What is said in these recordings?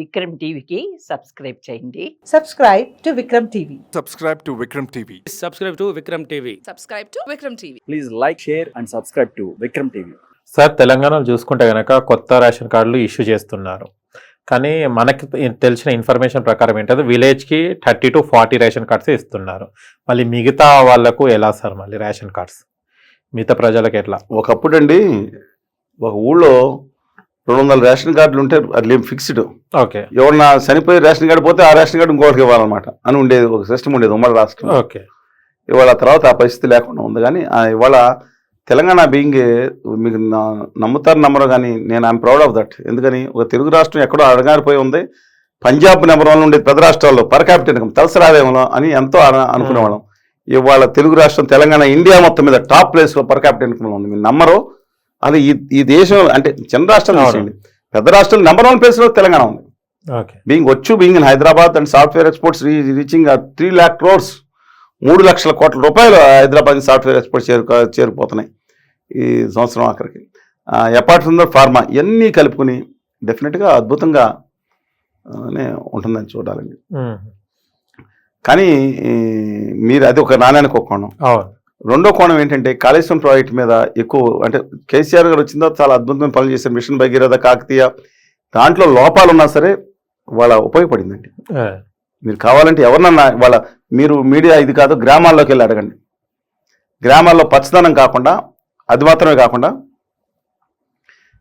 విక్రమ్ టీవీకి సబ్స్క్రైబ్ చేయండి. Subscribe to Vikram TV. Subscribe to Vikram TV. Subscribe to Vikram TV. Subscribe to Vikram TV. Please like, share and subscribe to Vikram TV. Sir, తెలంగాణలో చూసుకుంటే కనుక కొత్త ration కార్డులు issue చేస్తున్నారు. కానీ మనకి తెలిసిన ఇన్ఫర్మేషన్ ప్రకారం ఏంటంటే విలేజ్కి 30 to 40 రేషన్ కార్డ్స్ ఇస్తున్నారు. మళ్ళీ మిగతా వాళ్ళకు ఎలా సార్ మళ్ళీ రేషన్ కార్డ్స్ మిగతా ప్రజలకు ఎట్లా? ఒకప్పుడు అండి ఒక ఊళ్ళో 200 రేషన్ కార్డులు ఉంటే అది ఫిక్స్డ్. ఓకే. ఎవరన్నా చనిపోయి రేషన్ కార్డు పోతే ఆ రేషన్ కార్డు ఇంకోటికి ఇవ్వాలన్నమాట అని ఉండేది, ఒక సిస్టమ్ ఉండేది ఉమ్మడి రాష్ట్రం. ఓకే. ఇవాళ తర్వాత ఆ పరిస్థితి లేకుండా ఉంది. కానీ ఇవాళ తెలంగాణ బీయింగ్, మీకు నమ్ముతారు నమ్మరు కానీ నేను ఐఎమ్ ప్రౌడ్ ఆఫ్ దట్. ఎందుకని ఒక తెలుగు రాష్ట్రం ఎక్కడో అడగారిపోయి ఉంది, పంజాబ్ నెంబర్ 1 ఉండేది పెద్ద రాష్ట్రాల్లో పర్ క్యాపిటల్ ఇన్కమ్ తలసరి ఆదాయంలో అని ఎంతో అనుకునేవాళ్ళం. ఇవాళ తెలుగు రాష్ట్రం తెలంగాణ ఇండియా మొత్తం మీద టాప్ ప్లేస్లో పర్ క్యాపిటల్ ఇన్కమ్ ఉంది. మీరు నమ్మరు, అది ఈ దేశం అంటే చిన్న రాష్ట్రం తీసేయండి, పెద్ద రాష్ట్రం నెంబర్ 1 ప్లేస్లో తెలంగాణ ఉంది. Being in Hyderabad and software exports reaching 3 lakh crores, 3 లక్షల కోట్ల రూపాయలు హైదరాబాద్ సాఫ్ట్వేర్ ఎక్స్పోర్ట్స్ చేరిపోతున్నాయి ఈ సంవత్సరం ఆఖరికి. అపార్ట్ ఫ్రమ్ ద ఫార్మా ఇవన్నీ కలుపుకుని డెఫినెట్గా అద్భుతంగా ఉంటుందని చూడాలండి. కానీ మీరు అది ఒక నాణ్యానికి ఒక కోణం. రెండో కోణం ఏంటంటే కాళేశ్వరం ప్రాజెక్టు మీద ఎక్కువ, అంటే కేసీఆర్ గారు వచ్చిన తర్వాత చాలా అద్భుతమైన పనులు చేశారు. మిషన్ భగీరథ, కాకతీయ, దాంట్లో లోపాలు ఉన్నా సరే వాళ్ళ ఉపయోగపడిందండి. మీరు కావాలంటే ఎవరినన్నా వాళ్ళ మీరు మీడియా ఇది కాదు, గ్రామాల్లోకి వెళ్ళి అడగండి. గ్రామాల్లో పచ్చదనం కాకుండా, అది మాత్రమే కాకుండా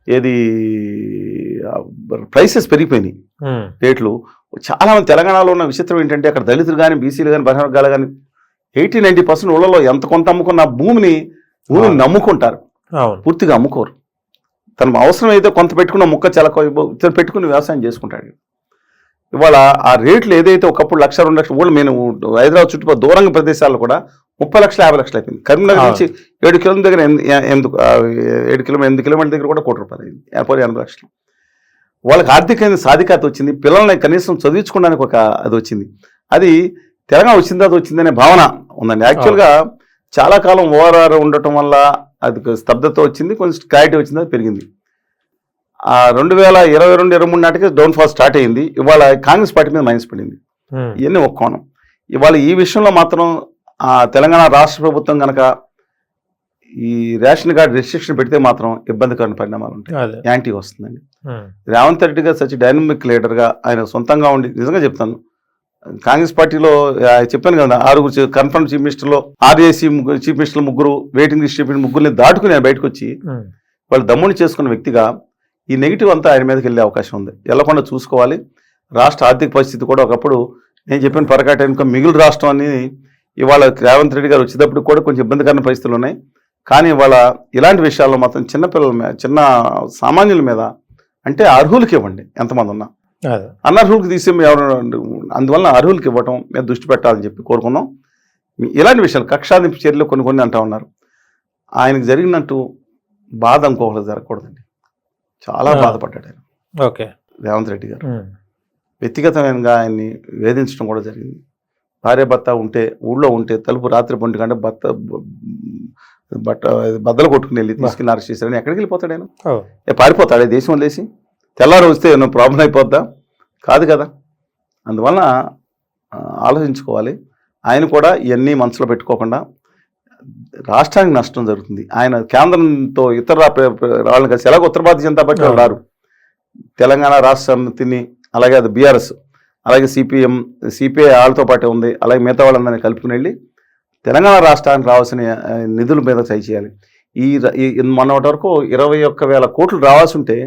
ఏది ప్రైసెస్ పెరిగిపోయినాయి, రేట్లు. చాలా మంది తెలంగాణలో ఉన్న విచిత్రం ఏంటంటే అక్కడ దళితులు కానీ, బీసీలు కానీ, బలహీన వర్గాలు కానీ 80-90% ఊళ్ళలో ఎంత కొంత అమ్ముకున్న భూమిని నమ్ముకుంటారు, పూర్తిగా అమ్ముకోరు. తన అవసరం అయితే కొంత పెట్టుకున్న ముక్క చెలక పెట్టుకుని వ్యవసాయం చేసుకుంటాడు. ఇవాళ ఆ రేట్లు ఏదైతే ఒకప్పుడు 1-2 లక్షలు ఊళ్ళు, నేను హైదరాబాద్ చుట్టుపక్కల దూరంగా ప్రదేశాల్లో కూడా 30 లక్షలు 50 లక్షలు అయిపోయింది. కరీంనగర్ నుంచి 7 కిలోమీటర్ల దగ్గర 8 కిలోమీటర్ల దగ్గర కూడా 1 కోటి రూపాయలు అయింది, 80 లక్షలు. వాళ్ళకి ఆర్థిక సాధికారత వచ్చింది, పిల్లల్ని కనీసం చదివించుకోవడానికి ఒక అది వచ్చింది. అది తెలంగాణ వచ్చింది, అది వచ్చిందనే భావన ఉందండి. యాక్చువల్గా చాలా కాలం ఓఆర్ఆర్ ఉండటం వల్ల అది స్తబ్దత వచ్చింది, కొంచెం క్లారిటీ వచ్చింది, అది పెరిగింది. 2022-23 నాటికి డౌన్ఫాల్ స్టార్ట్ అయింది. ఇవాళ కాంగ్రెస్ పార్టీ మీద మైనస్ పడింది. ఇవన్నీ ఒక కోణం. ఇవాళ ఈ విషయంలో మాత్రం తెలంగాణ రాష్ట్ర ప్రభుత్వం కనుక ఈ రేషన్ కార్డు రెస్ట్రిక్షన్ పెడితే మాత్రం ఇబ్బందికరమైన పరిణామాలు ఉంటాయి, యాంటీ వస్తుందండి. రేవంత్ రెడ్డి గారు సచ్ డైనమిక్ లీడర్గా ఆయన సొంతంగా ఉండి, నిజంగా చెప్తాను, కాంగ్రెస్ పార్టీలో చెప్పాను కదా 6 కన్ఫర్మ్ చీఫ్ మినిస్టర్లో, ఆర్ఏసీ చీఫ్ మినిస్టర్లు 3, వెయిటింగ్ లిస్ట్ చీఫ్ 3 దాటుకుని ఆయన బయటకు వచ్చి వాళ్ళు దమ్ముని చేసుకున్న వ్యక్తిగా ఈ నెగిటివ్ అంతా ఆయన మీదకి వెళ్ళే అవకాశం ఉంది. వెళ్ళకుండా చూసుకోవాలి. రాష్ట్ర ఆర్థిక పరిస్థితి కూడా ఒకప్పుడు నేను చెప్పిన పరకాట ఇన్కమ్ మిగులు రాష్ట్రం అని ఇవాళ రేవంత్ రెడ్డి గారు వచ్చేటప్పుడు కూడా కొంచెం ఇబ్బందికరమైన పరిస్థితులు ఉన్నాయి. కానీ ఇవాళ ఇలాంటి విషయాల్లో మాత్రం చిన్నపిల్లల మీద, చిన్న సామాన్యుల మీద, అంటే అర్హులకి ఇవ్వండి ఎంతమంది ఉన్నా, అనర్హులకి తీసి ఎవరు, అందువల్ల అర్హులకి ఇవ్వటం మీద దృష్టి పెట్టాలని చెప్పి కోరుకున్నాం. ఇలాంటి విషయాలు కక్షాదింపు చర్యలు కొన్ని అంటూ ఉన్నారు. ఆయనకు జరిగినట్టు బాధ ఇంకొకరు జరగకూడదండి. చాలా బాధపడ్డాడు ఆయన. ఓకే. రేవంత్ రెడ్డి గారు వ్యక్తిగతంగా ఆయన్ని వేధించడం కూడా జరిగింది. భార్య భర్త ఉంటే, ఊళ్ళో ఉంటే తలుపు రాత్రి 1 గంట బద్దలు కొట్టుకుని వెళ్ళి తీసుకెళ్ళి అరెస్ట్ చేశారని ఎక్కడికి వెళ్ళిపోతాడు ఆయన? పారిపోతాడు దేశం వదిలేసి? తెల్లారు వస్తే ఏమన్నా ప్రాబ్లం అయిపోద్దా? కాదు కదా. అందువలన ఆలోచించుకోవాలి. ఆయన కూడా ఇవన్నీ మనసులో పెట్టుకోకుండా, రాష్ట్రానికి నష్టం జరుగుతుంది. ఆయన కేంద్రంతో ఇతర వాళ్ళని కలిసి, ఎలాగో ఉత్తర భారతీయ జనతా పార్టీ వాళ్ళు రారు, తెలంగాణ రాష్ట్ర సమితిని, అలాగే అది బీఆర్ఎస్, అలాగే సిపిఐ వాళ్ళతో పాటే ఉంది, అలాగే మిగతా వాళ్ళందరినీ కలుపుకుని వెళ్ళి తెలంగాణ రాష్ట్రానికి రావాల్సిన నిధుల మీద ట్రై చేయాలి. మొన్నటి వరకు 21,000 కోట్లు రావాల్సి ఉంటే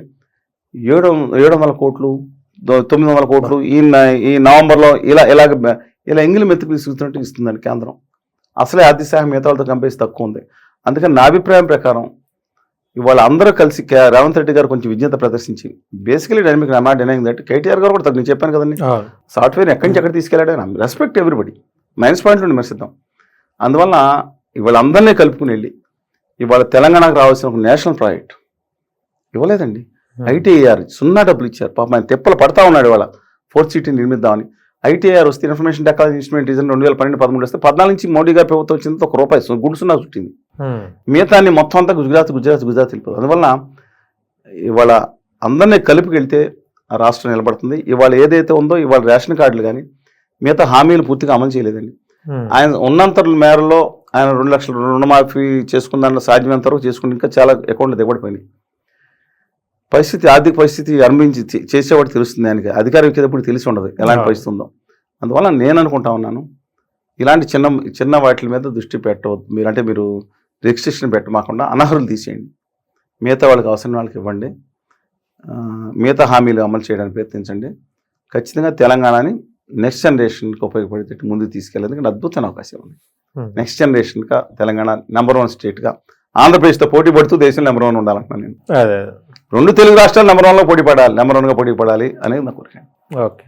700 కోట్లు, 900 కోట్లు ఈ నవంబర్లో ఇలా ఎంగిలి మెతుకు తీసుకున్నట్టు ఇస్తుందండి కేంద్రం. అసలే ఆర్థిక సహాయం మిగతా వాళ్ళతో కంపేసి తక్కువ ఉంది. అందుకని నా అభిప్రాయం ప్రకారం ఇవాళ అందరూ కలిసి రేవంత్ రెడ్డి గారు కొంచెం విజ్ఞత ప్రదర్శించి, basically dynamic not denying that, KTR గారు కూడా నేను చెప్పాను కదండి, సాఫ్ట్వేర్ ఎక్కడి నుంచి ఎక్కడ తీసుకెళ్ళాడు, రెస్పెక్ట్ ఎవ్రీబడి, మైనస్ పాయింట్లు విమర్శిద్దాం. అందువల్ల ఇవాళ అందరినీ కలుపుకుని వెళ్ళి ఇవాళ తెలంగాణకు రావాల్సిన ఒక నేషనల్ ప్రాజెక్ట్ ఇవ్వలేదండి. ఐటీఐఆర్ 0 డబ్బులు ఇచ్చారు. పాపం ఆయన తెప్పలు పడతా ఉన్నాడు ఇవాళ 4th సిటీ నిర్మిద్దామని. ఐటీఐఆర్ వస్తే, ఇన్ఫర్మేషన్ టెక్నాలజీ ఇన్స్ట్రుమెంట్ డిజైన్ 2012-13 వస్తే 14 నుంచి మోడీ గారి ప్రభుత్వం వచ్చింది, ₹1 గుడ్సున్నా చుట్టింది. మిగతాన్ని మొత్తం అంతా గుజరాత్ వెళ్ళిపోతుంది. అందువల్ల ఇవాళ అందరినీ కలిపికెళ్తే ఆ రాష్ట్రం నిలబడుతుంది. ఇవాళ ఏదైతే ఉందో ఇవాళ రేషన్ కార్డులు కానీ మిగతా హామీలు పూర్తిగా అమలు చేయలేదండి. ఆయన ఉన్నంత మేరలో ఆయన 2 లక్షల రుణమాఫీ చేసుకున్న దాంట్లో సాధ్యమైనంత వరకు చేసుకుని ఇంకా చాలా అకౌంట్లు దిగబడిపోయినాయి. ఆర్థిక పరిస్థితి అనుభవించి చేసేవాడు తెలుస్తుంది ఆయనకి. అధికారం ఇచ్చేటప్పుడు తెలిసి ఉండదు ఎలాంటి పరిస్థితి ఉందో. అందువల్ల నేను అనుకుంటా ఉన్నాను, ఇలాంటి చిన్న వాటి మీద దృష్టి పెట్టవద్దు. మీరు రిజిస్ట్రేషన్ పెట్టమాకుండా అనర్హులు తీసేయండి. మిగతా వాళ్ళకి అవసరం వాళ్ళకి ఇవ్వండి. మిగతా హామీలు అమలు చేయడానికి ప్రయత్నించండి. ఖచ్చితంగా తెలంగాణని నెక్స్ట్ జనరేషన్కి ఉపయోగపడేటట్టు ముందుకు తీసుకెళ్ళేందుకు అద్భుతమైన అవకాశం ఉంది. నెక్స్ట్ జనరేషన్గా తెలంగాణ నెంబర్ 1 స్టేట్గా ఆంధ్రప్రదేశ్తో పోటీ పడుతూ దేశం నెంబర్ 1 ఉండాలంటున్నాను నేను. 2 తెలుగు రాష్ట్రాలు నెంబర్ 1లో పోటీ పడాలి, నెంబర్ 1గా పోటీ పడాలి అనేది నా కోరిక. ఓకే.